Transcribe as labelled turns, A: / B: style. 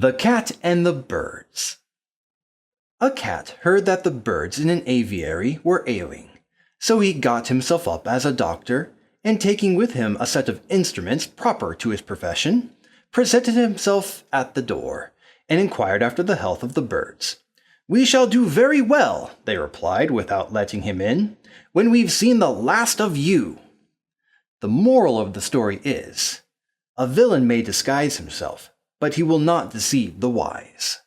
A: The Cat and the Birds. A cat heard that the birds in an aviary were ailing, so he got himself up as a doctor, and taking with him a set of instruments proper to his profession, presented himself at the door, and inquired after the health of the birds. "We shall do very well," they replied without letting him in, "when we've seen the last of you." The moral of the story is, a villain may disguise himself, but he will not deceive the wise.